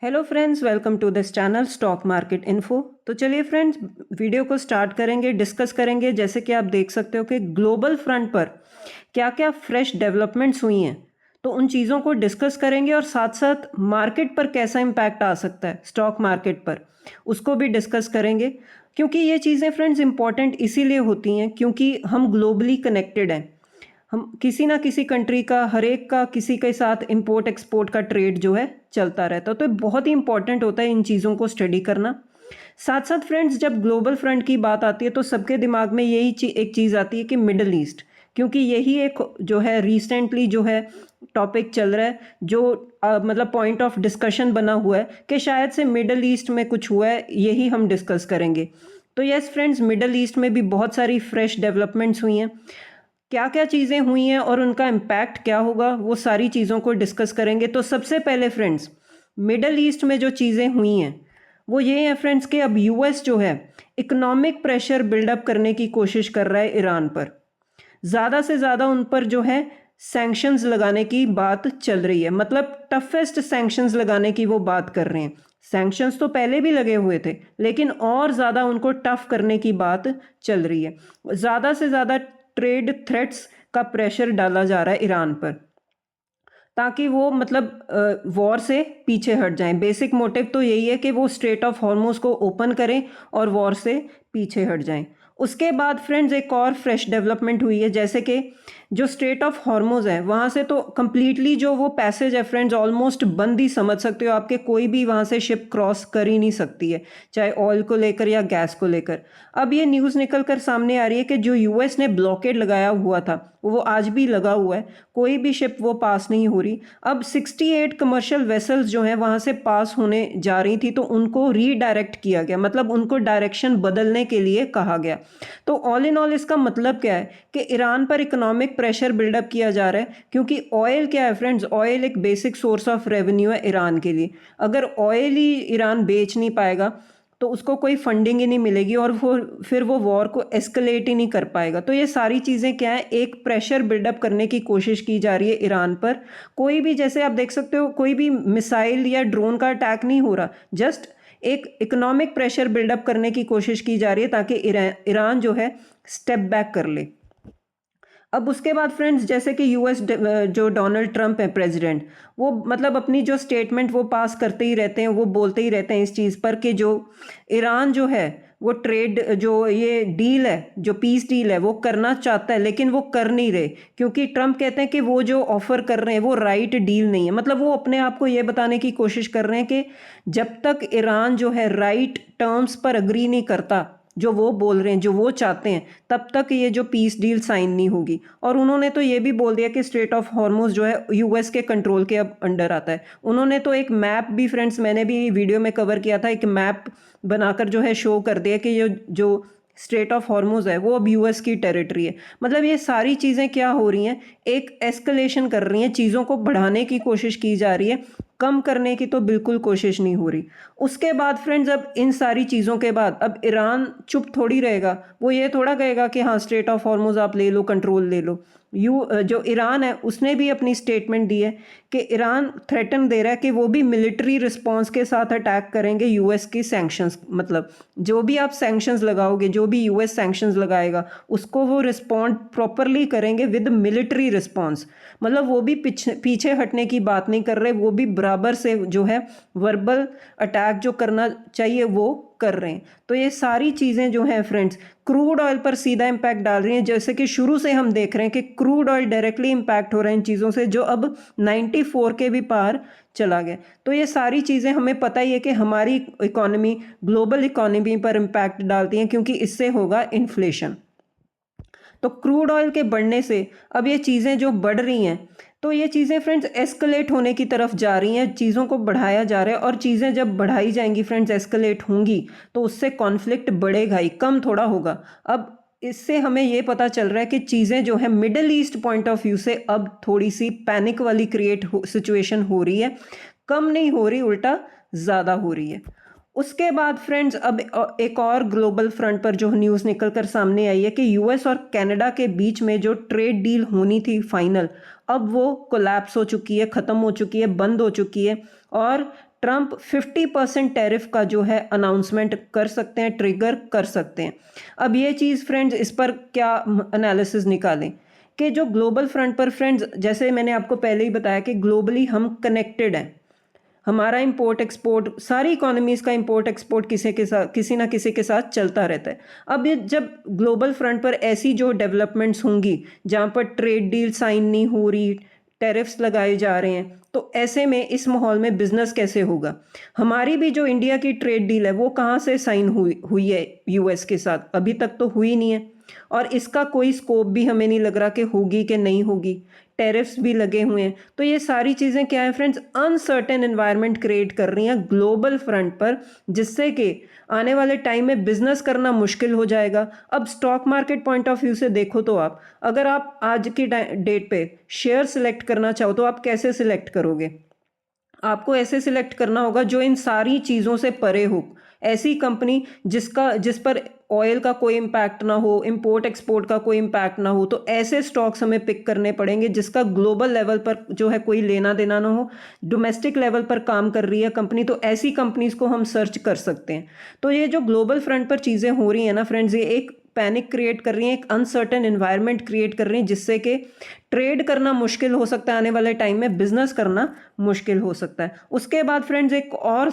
Hello friends, welcome to this channel stock market info. तो चलिए friends, video को start करेंगे, डिस्कस करेंगे। जैसे कि आप देख सकते हो कि ग्लोबल फ्रंट पर क्या क्या फ्रेश डेवलपमेंट्स हुई हैं, तो उन चीज़ों को डिस्कस करेंगे और साथ साथ मार्केट पर कैसा इम्पैक्ट आ सकता है, स्टॉक मार्केट पर, उसको भी डिस्कस करेंगे। क्योंकि ये चीज़ें फ्रेंड्स इंपॉर्टेंट इसीलिए होती हैं क्योंकि हम ग्लोबली कनेक्टेड हैं। हम किसी ना किसी कंट्री का, हर एक का किसी के साथ इंपोर्ट एक्सपोर्ट का ट्रेड जो है चलता रहता है। तो बहुत ही इंपॉर्टेंट होता है इन चीज़ों को स्टडी करना। साथ साथ फ्रेंड्स, जब ग्लोबल फ्रंट की बात आती है तो सबके दिमाग में यही एक चीज़ आती है कि मिडल ईस्ट, क्योंकि यही एक जो है रिसेंटली जो है टॉपिक चल रहा है, जो मतलब पॉइंट ऑफ डिस्कशन बना हुआ है कि शायद से मिडल ईस्ट में कुछ हुआ है, यही हम डिस्कस करेंगे। तो यस फ्रेंड्स, मिडल ईस्ट में भी बहुत सारी फ्रेश डेवलपमेंट्स हुई हैं। क्या क्या चीज़ें हुई हैं और उनका इम्पैक्ट क्या होगा, वो सारी चीज़ों को डिस्कस करेंगे। तो सबसे पहले फ्रेंड्स, मिडल ईस्ट में जो चीज़ें हुई हैं वो ये हैं फ्रेंड्स कि अब यूएस जो है इकोनॉमिक प्रेशर बिल्डअप करने की कोशिश कर रहा है ईरान पर। ज़्यादा से ज़्यादा उन पर जो है सैंक्शंस लगाने की बात चल रही है, मतलब टफेस्ट सैंक्शंस लगाने की वो बात कर रहे हैं। सैंक्शंस तो पहले भी लगे हुए थे, लेकिन और ज़्यादा उनको टफ करने की बात चल रही है। ज़्यादा से ज़्यादा ट्रेड थ्रेट्स का प्रेशर डाला जा रहा है ईरान पर, ताकि वो मतलब वॉर से पीछे हट जाएं। बेसिक मोटिव तो यही है कि वो स्ट्रेट ऑफ हॉर्मुज को ओपन करें और वॉर से पीछे हट जाएं। उसके बाद फ्रेंड्स, एक और फ्रेश डेवलपमेंट हुई है, जैसे कि जो स्ट्रेट ऑफ हॉर्मुज है वहाँ से तो कंप्लीटली जो वो पैसेज है फ्रेंड्स ऑलमोस्ट बंद ही समझ सकते हो। आपके कोई भी वहाँ से शिप क्रॉस कर ही नहीं सकती है, चाहे ऑयल को लेकर या गैस को लेकर। अब ये न्यूज़ निकल कर सामने आ रही है कि जो यूएस ने ब्लॉकेड लगाया हुआ था वो आज भी लगा हुआ है, कोई भी शिप वो पास नहीं हो रही। अब 68 कमर्शियल वेसल्स जो हैं वहाँ से पास होने जा रही थी, तो उनको रीडायरेक्ट किया गया, मतलब उनको डायरेक्शन बदलने के लिए कहा गया। तो ऑल इन ऑल इसका मतलब क्या है कि ईरान पर इकोनॉमिक प्रेशर बिल्डअप किया जा रहा है, क्योंकि ऑयल क्या है फ्रेंड्स, ऑयल एक बेसिक सोर्स ऑफ रेवेन्यू है ईरान के लिए। अगर ऑयल ही ईरान बेच नहीं पाएगा तो उसको कोई फंडिंग ही नहीं मिलेगी और फिर वो वॉर को एस्केलेट ही नहीं कर पाएगा। तो ये सारी चीज़ें क्या है, एक प्रेशर बिल्डअप करने की कोशिश की जा रही है ईरान पर। कोई भी, जैसे आप देख सकते हो, कोई भी मिसाइल या ड्रोन का अटैक नहीं हो रहा, जस्ट एक इकोनॉमिक प्रेशर बिल्डअप करने की कोशिश की जा रही है ताकि ईरान जो है स्टेप बैक कर ले। अब उसके बाद फ्रेंड्स, जैसे कि यूएस जो डोनाल्ड ट्रंप है प्रेसिडेंट, वो मतलब अपनी जो स्टेटमेंट वो पास करते ही रहते हैं, वो बोलते ही रहते हैं इस चीज़ पर कि जो ईरान जो है वो ट्रेड, जो ये डील है, जो पीस डील है, वो करना चाहता है लेकिन वो कर नहीं रहे, क्योंकि ट्रंप कहते हैं कि वो जो ऑफर कर रहे हैं वो राइट डील नहीं है। मतलब वो अपने आप को ये बताने की कोशिश कर रहे हैं कि जब तक ईरान जो है राइट टर्म्स पर अग्री नहीं करता, जो वो बोल रहे हैं, जो वो चाहते हैं, तब तक ये जो पीस डील साइन नहीं होगी। और उन्होंने तो ये भी बोल दिया कि स्ट्रेट ऑफ हॉर्मुज जो है यूएस के कंट्रोल के अब अंडर आता है। उन्होंने तो एक मैप भी फ्रेंड्स, मैंने भी वीडियो में कवर किया था, एक मैप बनाकर जो है शो कर दिया कि ये जो स्ट्रेट ऑफ हॉर्मुज है वो अब यूएस की टेरिटरी है। मतलब ये सारी चीज़ें क्या हो रही हैं, एक एस्केलेशन कर रही हैं, चीज़ों को बढ़ाने की कोशिश की जा रही है, कम करने की तो बिल्कुल कोशिश नहीं हो रही। उसके बाद फ्रेंड्स, अब इन सारी चीज़ों के बाद अब ईरान चुप थोड़ी रहेगा। वो ये थोड़ा कहेगा कि हाँ स्ट्रेट ऑफ हॉर्मुज आप ले लो, कंट्रोल ले लो। जो ईरान है उसने भी अपनी स्टेटमेंट दी है कि ईरान थ्रेटन दे रहा है कि वो भी मिलिट्री रिस्पॉन्स के साथ अटैक करेंगे यूएस की सैंक्शंस। मतलब जो भी आप सैंक्शंस लगाओगे, जो भी यूएस सैंक्शंस लगाएगा, उसको वो रिस्पॉन्ड प्रॉपरली करेंगे विद मिलिट्री रिस्पॉन्स। मतलब वो भी पीछे हटने की बात नहीं कर रहे, वो भी बराबर से जो है वर्बल अटैक जो करना चाहिए वो कर रहे हैं। तो ये सारी चीज़ें जो हैं फ्रेंड्स क्रूड ऑयल पर सीधा इम्पैक्ट डाल रही हैं। जैसे कि शुरू से हम देख रहे हैं कि क्रूड ऑयल डायरेक्टली इम्पैक्ट हो रहा है इन चीज़ों से, जो अब 94 के भी पार चला गया। तो ये सारी चीज़ें हमें पता ही है कि हमारी इकोनॉमी, ग्लोबल इकोनॉमी पर इम्पैक्ट डालती हैं, क्योंकि इससे होगा इन्फ्लेशन। तो क्रूड ऑयल के बढ़ने से अब ये चीज़ें जो बढ़ रही हैं, तो ये चीज़ें फ्रेंड्स एस्केलेट होने की तरफ जा रही हैं, चीज़ों को बढ़ाया जा रहा है। और चीज़ें जब बढ़ाई जाएंगी फ्रेंड्स, एस्केलेट होंगी, तो उससे कॉन्फ्लिक्ट बढ़ेगा ही, कम थोड़ा होगा। अब इससे हमें ये पता चल रहा है कि चीज़ें जो है middle east point of view से अब थोड़ी सी पैनिक वाली सिचुएशन हो रही है, कम नहीं हो रही, उल्टा ज़्यादा हो रही है। उसके बाद फ्रेंड्स, अब एक और ग्लोबल फ्रंट पर जो न्यूज़ निकल कर सामने आई है कि यूएस और कनाडा के बीच में जो ट्रेड डील होनी थी फाइनल, अब वो कोलैप्स हो चुकी है, ख़त्म हो चुकी है, बंद हो चुकी है। और ट्रंप 50% टैरिफ का जो है अनाउंसमेंट कर सकते हैं, ट्रिगर कर सकते हैं। अब ये चीज़ फ्रेंड्स, इस पर क्या एनालिसिस निकालें कि जो ग्लोबल फ्रंट पर फ्रेंड्स, जैसे मैंने आपको पहले ही बताया कि ग्लोबली हम कनेक्टेड हैं। हमारा इंपोर्ट एक्सपोर्ट, सारी इकोनॉमीज़ का इंपोर्ट एक्सपोर्ट किसी ना किसी के साथ चलता रहता है। अब ये जब ग्लोबल फ्रंट पर ऐसी जो डेवलपमेंट्स होंगी जहाँ पर ट्रेड डील साइन नहीं हो रही, टैरिफ्स लगाए जा रहे हैं, तो ऐसे में इस माहौल में बिजनेस कैसे होगा? हमारी भी जो इंडिया की ट्रेड डील है वो कहाँ से साइन हुई है यूएस के साथ? अभी तक तो हुई नहीं है, और इसका कोई स्कोप भी हमें नहीं लग रहा कि होगी कि नहीं होगी। टैरिफ्स भी लगे हुए हैं। तो ये सारी चीज़ें क्या है फ्रेंड्स, अनसर्टेन एनवायरनमेंट क्रिएट कर रही हैं ग्लोबल फ्रंट पर, जिससे कि आने वाले टाइम में बिजनेस करना मुश्किल हो जाएगा। अब stock market point of view से देखो तो आप, अगर आप आज की डेट पे शेयर सिलेक्ट करना चाहो तो आप कैसे सिलेक्ट करोगे? आपको ऐसे सिलेक्ट करना होगा जो इन सारी चीज़ों से परे हो, ऐसी कंपनी जिस पर ऑयल का कोई इम्पैक्ट ना हो, इंपोर्ट एक्सपोर्ट का कोई इम्पैक्ट ना हो। तो ऐसे स्टॉक्स हमें पिक करने पड़ेंगे जिसका ग्लोबल लेवल पर जो है कोई लेना देना ना हो, डोमेस्टिक लेवल पर काम कर रही है कंपनी, तो ऐसी कंपनीज को हम सर्च कर सकते हैं। तो ये जो ग्लोबल फ्रंट पर चीज़ें हो रही हैं ना फ्रेंड्स, ये एक पैनिक क्रिएट कर रही हैं, एक अनसर्टेन एनवायरनमेंट क्रिएट कर रही हैं, जिससे कि ट्रेड करना मुश्किल हो सकता है, आने वाले टाइम में बिजनेस करना मुश्किल हो सकता है। उसके बाद फ्रेंड्स एक और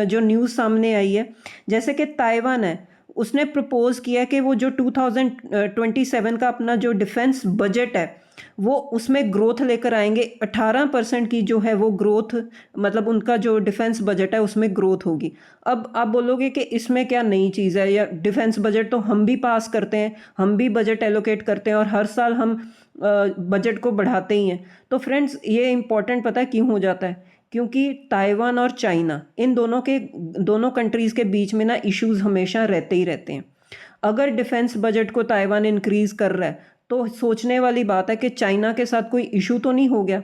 जो न्यूज़ सामने आई है, जैसे कि ताइवान है, उसने प्रपोज किया कि वो जो 2027 का अपना जो डिफेंस बजट है वो उसमें ग्रोथ लेकर आएंगे। 18% की जो है वो ग्रोथ, मतलब उनका जो डिफेंस बजट है उसमें ग्रोथ होगी। अब आप बोलोगे कि इसमें क्या नई चीज़ है, या डिफेंस बजट तो हम भी पास करते हैं, हम भी बजट एलोकेट करते हैं और हर साल हम बजट को बढ़ाते ही हैं। तो फ्रेंड्स ये इंपॉर्टेंट पता है क्यों हो जाता है? क्योंकि ताइवान और चाइना, इन दोनों कंट्रीज़ के बीच में ना इश्यूज हमेशा रहते ही रहते हैं। अगर डिफेंस बजट को ताइवान इंक्रीज कर रहा है तो सोचने वाली बात है कि चाइना के साथ कोई इशू तो नहीं हो गया।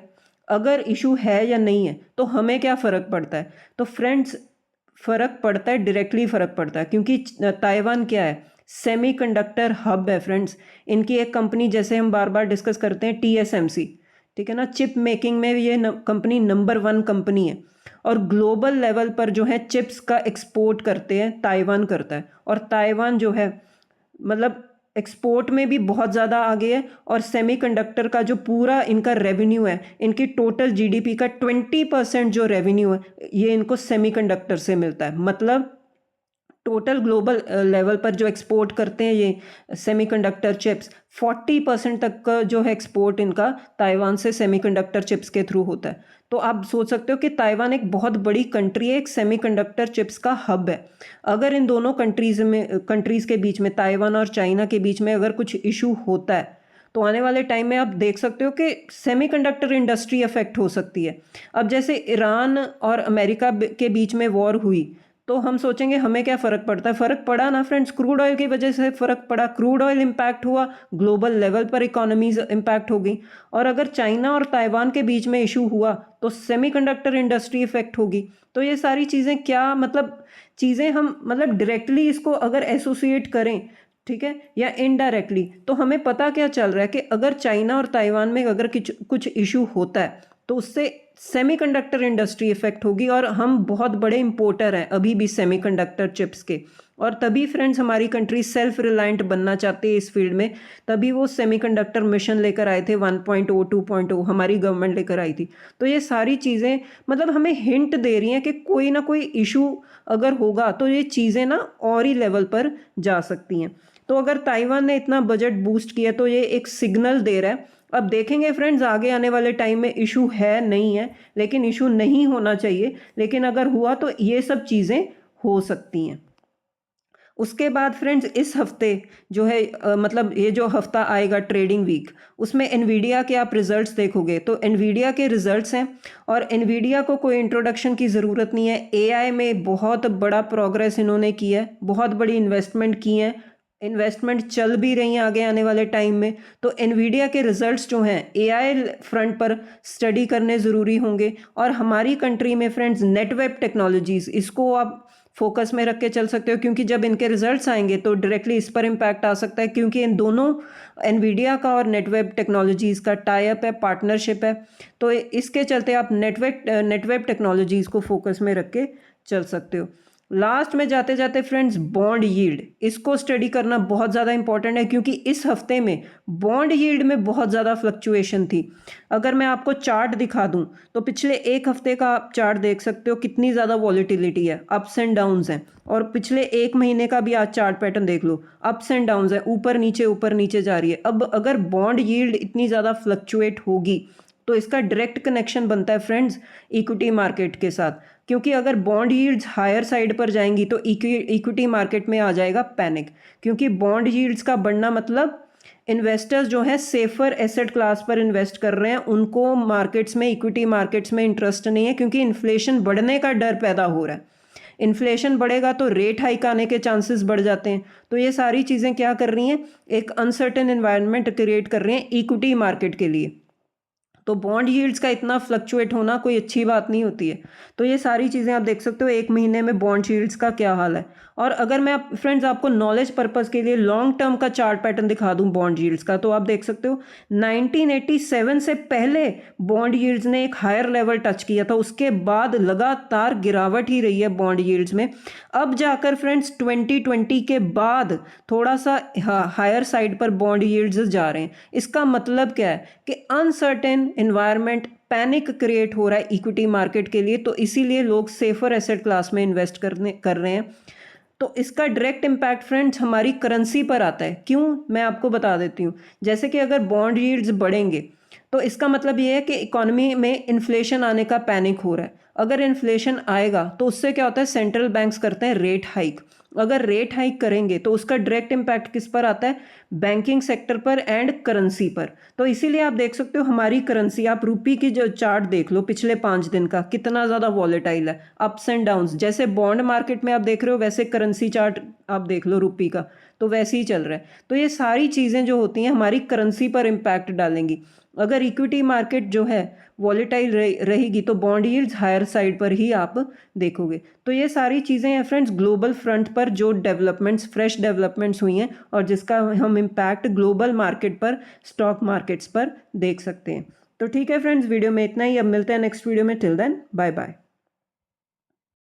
अगर इशू है या नहीं है तो हमें क्या फ़र्क पड़ता है? तो फ्रेंड्स फ़र्क पड़ता है, डायरेक्टली फ़र्क पड़ता है, क्योंकि ताइवान क्या है, सेमीकंडक्टर हब है फ्रेंड्स। इनकी एक कंपनी, जैसे हम बार बार डिस्कस करते हैं, टीएसएमसी, ठीक है ना, चिप मेकिंग में ये कंपनी नंबर 1 कंपनी है, और ग्लोबल लेवल पर जो है चिप्स का एक्सपोर्ट करते हैं ताइवान करता है। और ताइवान जो है मतलब एक्सपोर्ट में भी बहुत ज़्यादा आगे है, और सेमीकंडक्टर का जो पूरा इनका रेवेन्यू है, इनकी टोटल जीडीपी का 20% जो रेवेन्यू है ये इनको सेमीकंडक्टर से मिलता है। मतलब टोटल ग्लोबल लेवल पर जो एक्सपोर्ट करते हैं ये सेमीकंडक्टर चिप्स, 40% तक का जो है एक्सपोर्ट इनका ताइवान से सेमीकंडक्टर चिप्स के थ्रू होता है। तो आप सोच सकते हो कि ताइवान एक बहुत बड़ी कंट्री है, एक सेमीकंडक्टर चिप्स का हब है। अगर इन दोनों कंट्रीज़ के बीच में, ताइवान और चाइना के बीच में अगर कुछ इशू होता है तो आने वाले टाइम में आप देख सकते हो कि सेमीकंडक्टर इंडस्ट्री अफेक्ट हो सकती है। अब जैसे ईरान और अमेरिका के बीच में वॉर हुई तो हम सोचेंगे हमें क्या फ़र्क पड़ता है? फ़र्क पड़ा ना फ्रेंड्स, क्रूड ऑयल की वजह से फ़र्क पड़ा। क्रूड ऑयल इम्पैक्ट हुआ, ग्लोबल लेवल पर इकोनॉमीज इम्पैक्ट हो गई। और अगर चाइना और ताइवान के बीच में इशू हुआ तो सेमीकंडक्टर इंडस्ट्री इफेक्ट होगी। तो ये सारी चीज़ें क्या मतलब चीज़ें हम मतलब डायरेक्टली इसको अगर एसोसिएट करें, ठीक है, या इनडायरेक्टली, तो हमें पता क्या चल रहा है कि अगर चाइना और ताइवान में अगर कुछ इशू होता है तो उससे सेमीकंडक्टर इंडस्ट्री इफेक्ट होगी, और हम बहुत बड़े इंपोर्टर हैं अभी भी सेमीकंडक्टर चिप्स के। और तभी फ्रेंड्स हमारी कंट्री सेल्फ रिलायंट बनना चाहती है इस फील्ड में, तभी वो सेमीकंडक्टर मिशन लेकर आए थे 1.0 2.0, हमारी गवर्नमेंट लेकर आई थी। तो ये सारी चीज़ें मतलब हमें हिंट दे रही हैं कि कोई ना कोई इशू अगर होगा तो ये चीज़ें ना और ही लेवल पर जा सकती हैं। तो अगर ताइवान ने इतना बजट बूस्ट किया तो ये एक सिग्नल दे रहा है। अब देखेंगे फ्रेंड्स आगे आने वाले टाइम में इशू है नहीं है, लेकिन इशू नहीं होना चाहिए, लेकिन अगर हुआ तो ये सब चीज़ें हो सकती हैं। उसके बाद फ्रेंड्स इस हफ्ते जो है मतलब ये जो हफ्ता आएगा ट्रेडिंग वीक, उसमें एनवीडिया के आप रिजल्ट्स देखोगे तो एनवीडिया के रिजल्ट्स हैं, और एनवीडिया को कोई इंट्रोडक्शन की ज़रूरत नहीं है। एआई में बहुत बड़ा प्रोग्रेस इन्होंने किया है, बहुत बड़ी इन्वेस्टमेंट की है, इन्वेस्टमेंट चल भी रही हैं आगे आने वाले टाइम में, तो एनवीडिया के रिजल्ट्स जो हैं एआई फ्रंट पर स्टडी करने ज़रूरी होंगे। और हमारी कंट्री में फ्रेंड्स नेटवेब टेक्नोलॉजीज़, इसको आप फोकस में रख के चल सकते हो, क्योंकि जब इनके रिजल्ट्स आएंगे तो डायरेक्टली इस पर इम्पैक्ट आ सकता है, क्योंकि इन दोनों एनवीडिया का और नेटवेब टेक्नोलॉजीज़ का टाई अप है, पार्टनरशिप है। तो इसके चलते आप नेटवेब टेक्नोलॉजीज़ को फोकस में रख के चल सकते हो। लास्ट में जाते जाते फ्रेंड्स बॉन्ड यील्ड, इसको स्टडी करना बहुत ज़्यादा इंपॉर्टेंट है, क्योंकि इस हफ्ते में बॉन्ड यील्ड में बहुत ज़्यादा फ्लक्चुएशन थी। अगर मैं आपको चार्ट दिखा दूं तो पिछले एक हफ्ते का आप चार्ट देख सकते हो, कितनी ज़्यादा वॉलीटिलिटी है, अप्स एंड डाउन्स हैं। और पिछले एक महीने का भी आज चार्ट पैटर्न देख लो, अप्स एंड डाउन्स है, ऊपर नीचे जा रही है। अब अगर बॉन्ड यील्ड इतनी ज़्यादा फ्लक्चुएट होगी तो इसका डायरेक्ट कनेक्शन बनता है फ्रेंड्स इक्विटी मार्केट के साथ, क्योंकि अगर बॉन्ड यील्ड्स हायर साइड पर जाएंगी तो इक्विटी मार्केट में आ जाएगा पैनिक, क्योंकि बॉन्ड यील्ड्स का बढ़ना मतलब इन्वेस्टर्स जो हैं सेफर एसेट क्लास पर इन्वेस्ट कर रहे हैं, उनको मार्केट्स में, इक्विटी मार्केट्स में इंटरेस्ट नहीं है, क्योंकि इन्फ्लेशन बढ़ने का डर पैदा हो रहा है। इन्फ्लेशन बढ़ेगा तो रेट हाइक आने के चांसेस बढ़ जाते हैं। तो ये सारी चीज़ें क्या कर रही हैं, एक अनसर्टेन एनवायरनमेंट क्रिएट कर रही हैं इक्विटी मार्केट के लिए। तो बॉन्ड यील्ड्स का इतना फ्लक्चुएट होना कोई अच्छी बात नहीं होती है। तो ये सारी चीज़ें आप देख सकते हो एक महीने में बॉन्ड यील्ड्स का क्या हाल है। और अगर मैं फ्रेंड्स आपको नॉलेज पर्पस के लिए लॉन्ग टर्म का चार्ट पैटर्न दिखा दूं बॉन्ड यील्ड्स का, तो आप देख सकते हो 1987 से पहले बॉन्ड यील्ड्स ने एक हायर लेवल टच किया था, उसके बाद लगातार गिरावट ही रही है बॉन्ड यील्ड्स में। अब जाकर फ्रेंड्स 2020 के बाद थोड़ा सा हायर साइड पर बॉन्ड यील्ड्स जा रहे हैं। इसका मतलब क्या है कि अनसर्टेन एनवायरनमेंट, पैनिक क्रिएट हो रहा है इक्विटी मार्केट के लिए, तो इसीलिए लोग सेफर एसेट क्लास में इन्वेस्ट कर रहे हैं। तो इसका डायरेक्ट इम्पैक्ट फ्रेंड्स हमारी करेंसी पर आता है। क्यों, मैं आपको बता देती हूँ। जैसे कि अगर बॉन्ड यील्ड्स बढ़ेंगे तो इसका मतलब ये है कि इकोनॉमी में इन्फ्लेशन आने का पैनिक हो रहा है। अगर इन्फ्लेशन आएगा तो उससे क्या होता है, सेंट्रल बैंक्स करते हैं रेट हाइक। अगर रेट हाइक करेंगे तो उसका डायरेक्ट इम्पैक्ट किस पर आता है, बैंकिंग सेक्टर पर एंड करेंसी पर। तो इसीलिए आप देख सकते हो हमारी करेंसी, आप रुपी की जो चार्ट देख लो पिछले 5 दिन का, कितना ज़्यादा वॉलेटाइल है, अप्स एंड डाउन्स। जैसे बॉन्ड मार्केट में आप देख रहे हो वैसे करेंसी चार्ट आप देख लो रुपी का, तो वैसे ही चल रहा है। तो ये सारी चीज़ें जो होती हैं हमारी करेंसी पर इम्पैक्ट डालेंगी। अगर इक्विटी मार्केट जो है वॉलेटाइल रहेगी तो बॉन्ड यील्ड्स हायर साइड पर ही आप देखोगे। तो ये सारी चीज़ें हैं फ्रेंड्स ग्लोबल फ्रंट पर जो डेवलपमेंट्स, फ्रेश डेवलपमेंट्स हुई हैं और जिसका हम इम्पैक्ट ग्लोबल मार्केट पर, स्टॉक मार्केट्स पर देख सकते हैं। तो ठीक है फ्रेंड्स, वीडियो में इतना ही। अब मिलते हैं नेक्स्ट वीडियो में। Till then bye bye.